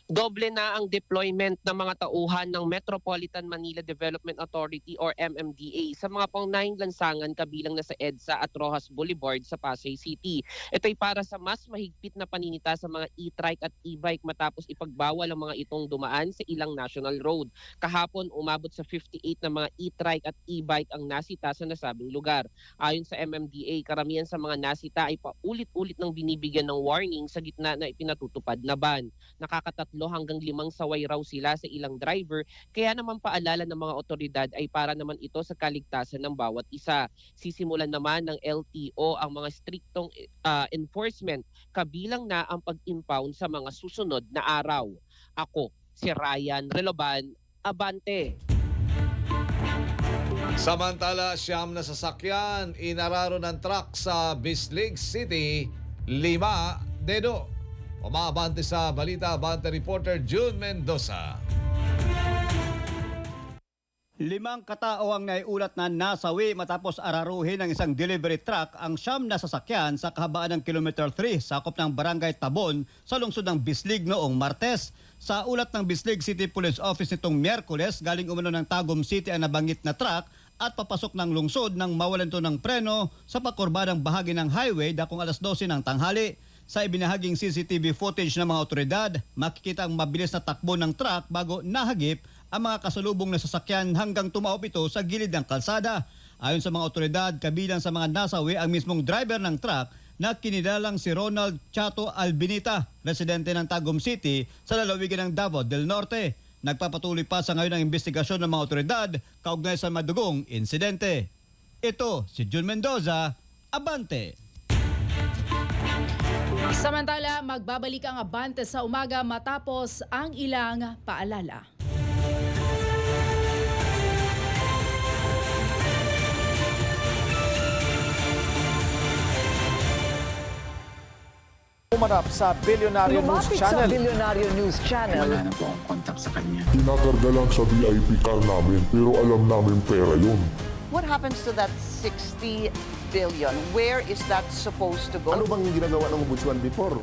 Doble na ang deployment ng mga tauhan ng Metropolitan Manila Development Authority or MMDA sa mga pangunahing lansangan kabilang na sa EDSA at Rojas Boulevard sa Pasay City. Ito ay para sa mas mahigpit na paninita sa mga e-trike at e-bike matapos ipagbawal ang mga itong dumaan sa ilang national road. Kahapon, umabot sa 58 na mga e-trike at e-bike ang nasita sa nasabing lugar. Ayon sa MMDA, karamihan sa mga nasita ay paulit-ulit nang binibigyan ng warning sa gitna na ipinatutupad na ban. Nakakatatlo hanggang 5 saway raw sila sa ilang driver, kaya naman paalala ng mga otoridad ay para naman ito sa kaligtasan ng bawat isa. Sisimulan naman ng LTO ang mga striktong enforcement, kabilang na ang pag-impound sa mga susunod na araw. Ako, si Ryan Reloban, Abante! Samantala, 9 na sasakyan inararo ng truck sa Bislig City, 5 dedo. Umaabante sa balita, Abante reporter June Mendoza. 5 katao ang naiulat na nasawi matapos araruhin ng isang delivery truck ang 9 na sasakyan sa kahabaan ng kilometer 3 sakop ng Barangay Tabon sa lungsod ng Bislig noong Martes. Sa ulat ng Bislig City Police Office nitong Miyerkules, galing umano ng Tagum City ang nabanggit na truck at papasok ng lungsod nang mawalan ito ng preno sa pakurbadang bahagi ng highway dakong alas 12 ng tanghali. Sa ibinahaging CCTV footage ng mga otoridad, makikita ang mabilis na takbo ng truck bago nahagip ang mga kasalubong na sasakyan hanggang tumaob ito sa gilid ng kalsada. Ayon sa mga otoridad, kabilang sa mga nasawi ang mismong driver ng truck na kinilalang si Ronald Chato Albinita, residente ng Tagum City sa lalawigan ng Davao del Norte. Nagpapatuloy pa sa ngayon ang investigasyon ng mga otoridad kaugnay sa madugong insidente. Ito si June Mendoza, Abante! Samantala, magbabalik ang Abante sa umaga matapos ang ilang paalala. Umarap sa Billionaire News Channel. Billionaire News Channel. Wala na po akong contact sa kanya. Tinakarga lang sa VIP car namin pero alam namin pera yun. What happens to that 60 billion? Where is that supposed to go? Ano bang ginagawa ng Ombudsman before?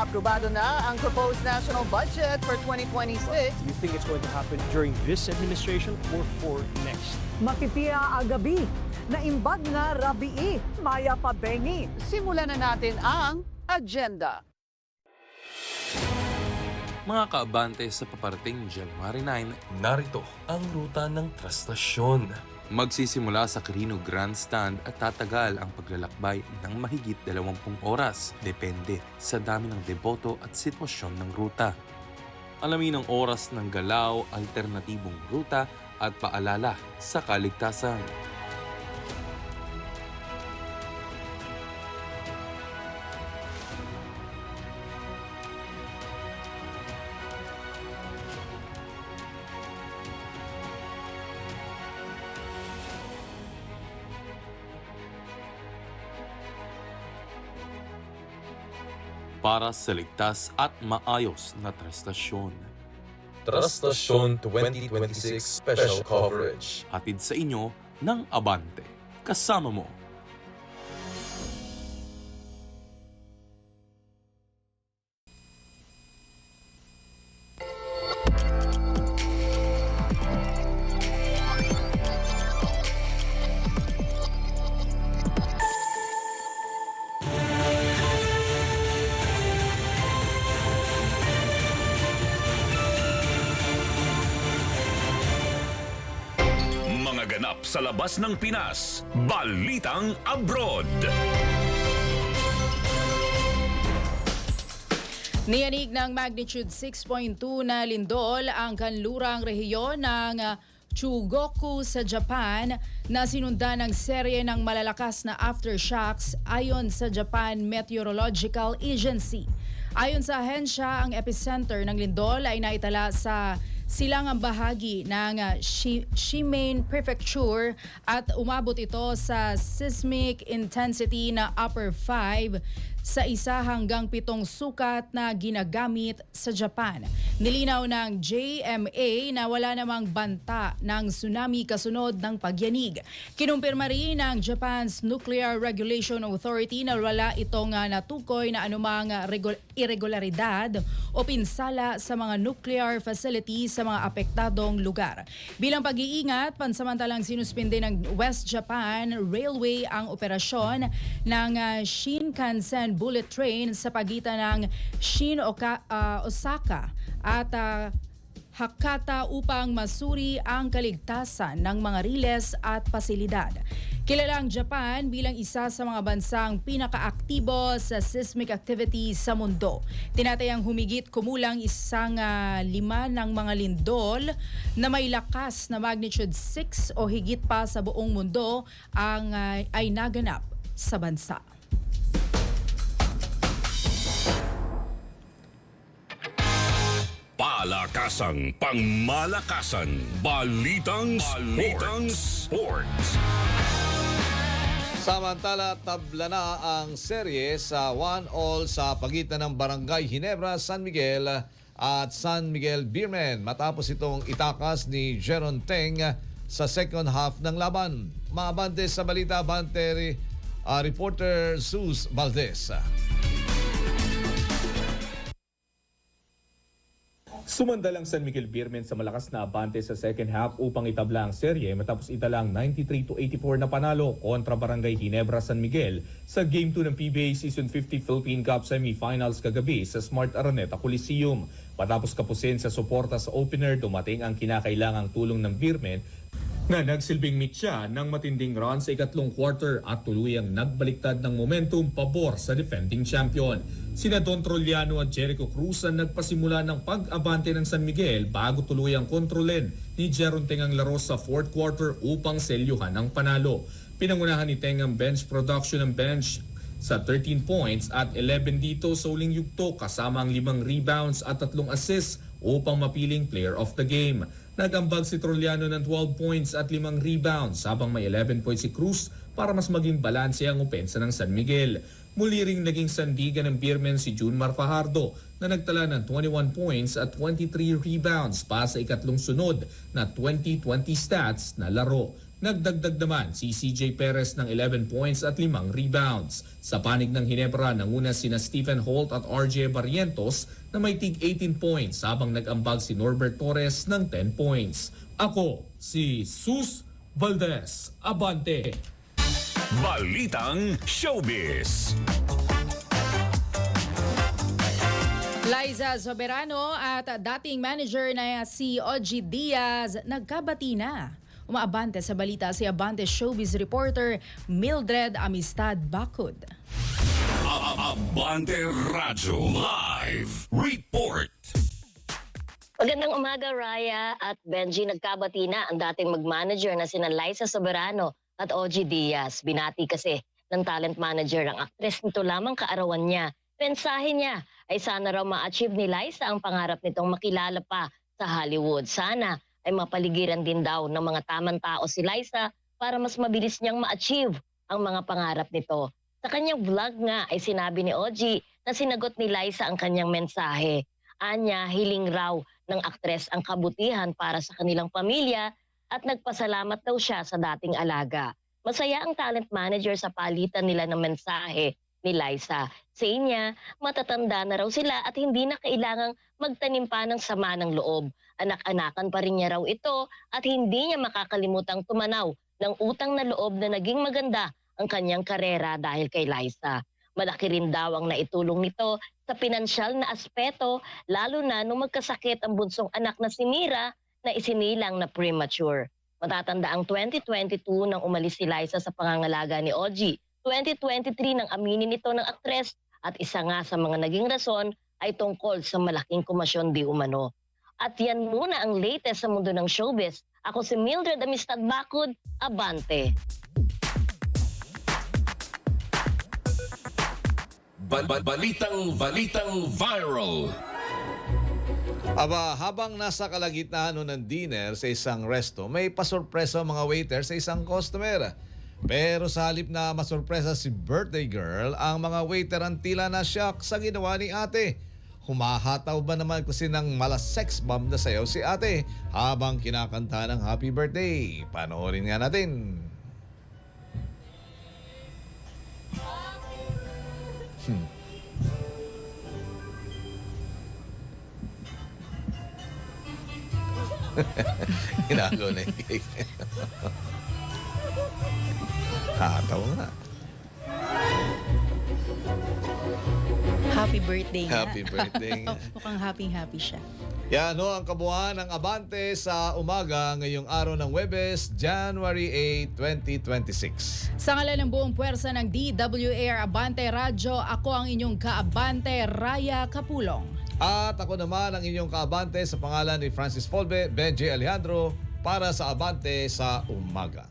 Aprobado na ang proposed national budget for 2026. You think it's going to happen during this administration or for next? Makipia agabi na imbag na rabii, maya pabengi. Simulan na natin ang agenda. Mga kaabante, sa paparating January 9, narito ang ruta ng Trastasyon. Magsisimula sa Quirino Grandstand at tatagal ang paglalakbay ng mahigit 20 oras. Depende sa dami ng deboto at sitwasyon ng ruta. Alamin ang oras ng galaw, alternatibong ruta at paalala sa kaligtasan. Para sa ligtas at maayos na Trastasyon. Trastasyon 2026 Special Coverage. Hatid sa inyo ng Abante. Kasama mo. Mga ganap sa labas ng Pinas, Balitang Abroad. Niyanig ng magnitude 6.2 na lindol ang kanlurang rehiyon ng Chugoku sa Japan na sinundan ng serye ng malalakas na aftershocks ayon sa Japan Meteorological Agency. Ayon sa ahensya, ang epicenter ng lindol ay naitala sa silangang bahagi ng Shimane Prefecture at umabot ito sa seismic intensity na upper 5 sa 1 hanggang 7 sukat na ginagamit sa Japan. Nilinaw ng JMA na wala namang banta ng tsunami kasunod ng pagyanig. Kinumpirma rin ng Japan's Nuclear Regulation Authority na wala itong natukoy na anumang irregularidad o pinsala sa mga nuclear facilities sa mga apektadong lugar. Bilang pag-iingat, pansamantalang sinuspinde ng West Japan Railway ang operasyon ng Shinkansen bullet train sa pagitan ng Osaka at Hakata upang masuri ang kaligtasan ng mga riles at pasilidad. Kilala ang Japan bilang isa sa mga bansang pinakaaktibo sa seismic activity sa mundo. Tinatayang humigit kumulang 1/5 ng mga lindol na may lakas na magnitude 6 o higit pa sa buong mundo ay naganap sa bansa. Palakasang pangmalakasan. Balitang Sports. Samantala, tabla na ang serye sa 1-1 sa pagitan ng Barangay Ginebra, San Miguel at San Miguel Beermen matapos itong itakas ni Jeron Teng sa second half ng laban. Maabante sa balita, Bante reporter Sus Valdez. Sumandalang San Miguel Beermen sa malakas na abante sa second half upang itabla ang serye matapos italang 93-84 na panalo kontra Barangay Ginebra San Miguel sa Game 2 ng PBA Season 50 Philippine Cup Semifinals kagabi sa Smart Araneta Coliseum. Matapos kapusin sa suporta sa opener, dumating ang kinakailangang tulong ng Beermen na nagsilbing mitya ng matinding run sa ikatlong quarter at tuluyang nagbaliktad ng momentum pabor sa defending champion. Sina Don Trolliano at Jericho Cruz ang nagpasimula ng pag-abante ng San Miguel bago tuluyang kontrolin ni Jeron Teng ang laro sa fourth quarter upang selyuhan ang panalo. Pinangunahan ni Teng ang bench production ng bench sa 13 points at 11 dito sa uling yugto kasama ang 5 rebounds at 3 assists upang mapiling player of the game. Nagambag si Trolliano ng 12 points at 5 rebounds habang may 11 points si Cruz para mas maging balanse ang opensa ng San Miguel. Muli ring naging sandigan ng Beermen si Junmar Fajardo na nagtala ng 21 points at 23 rebounds pa sa ikatlong sunod na 20-20 stats na laro. Nagdagdag naman si CJ Perez ng 11 points at 5 rebounds. Sa panig ng Ginebra, nanguna sina Stephen Holt at RJ Barrientos na may tig 18 points habang nag-ambag si Norbert Torres ng 10 points. Ako, si Sus Valdez. Abante! Balitang Showbiz. Liza Soberano at dating manager na si Ogie Diaz nagkabati na. Umaabante sa balita si Abante Showbiz reporter Mildred Amistad Bacud. Abante Radyo Live Report. Magandang umaga, Raya at Benji. Nagkabati na ang dating mag-manager na sina Liza Soberano at Ogie Diaz. Binati kasi ng talent manager ang aktres nito lamang kaarawan niya. Mensahe niya ay sana raw ma-achieve ni Liza ang pangarap nitong makilala pa sa Hollywood. Sana ay mapaligiran din daw ng mga tamang tao si Liza para mas mabilis niyang ma-achieve ang mga pangarap nito. Sa kanyang vlog nga ay sinabi ni Ogie na sinagot ni Liza ang kanyang mensahe. Anya, hiling raw ng aktres ang kabutihan para sa kanilang pamilya at nagpasalamat daw siya sa dating alaga. Masaya ang talent manager sa palitan nila ng mensahe ni Liza. Sa niya, matatanda na raw sila at hindi na kailangang magtanim pa ng sama ng loob. Anak-anakan pa rin niya raw ito at hindi niya makakalimutang tumanaw ng utang na loob na naging maganda ang kanyang karera dahil kay Liza. Malaki rin daw ang naitulong nito sa pinansyal na aspeto, lalo na nung magkasakit ang bunsong anak na si Mira na isinilang na premature. Matatanda ang 2022 nang umalis si Liza sa pangangalaga ni Ogie. 2023 nang aminin nito ng aktres at isa nga sa mga naging rason ay tungkol sa malaking komasyon di umano. At yan muna ang latest sa mundo ng showbiz. Ako si Mildred Amistad Bacud, Abante. Balitang viral. Aba, habang nasa kalagitnaan ng dinner sa isang resto, may pasurpresa ang mga waiter sa isang customer. Pero sa halip na masurpresa si birthday girl, ang mga waiter ang tila na shock sa ginawa ni ate. Humahataw ba naman kasi ng mala-sex bomb na sayaw si ate habang kinakanta ng happy birthday? Panoorin nga natin. Ginagawa na yung cake. Katawa nga. Happy birthday nga. Happy birthday nga. Mukhang happy siya. Yan ho ang kabuuan ng Abante sa umaga ngayong araw ng Huwebes, January 8, 2026. Sa ngalan ng buong puwersa ng DWAR Abante Radyo, ako ang inyong kaabante, Raya Kapulong. At ako naman ang inyong kaabante sa pangalan ni Francis Polbe, Benji Alejandro, para sa Abante sa umaga.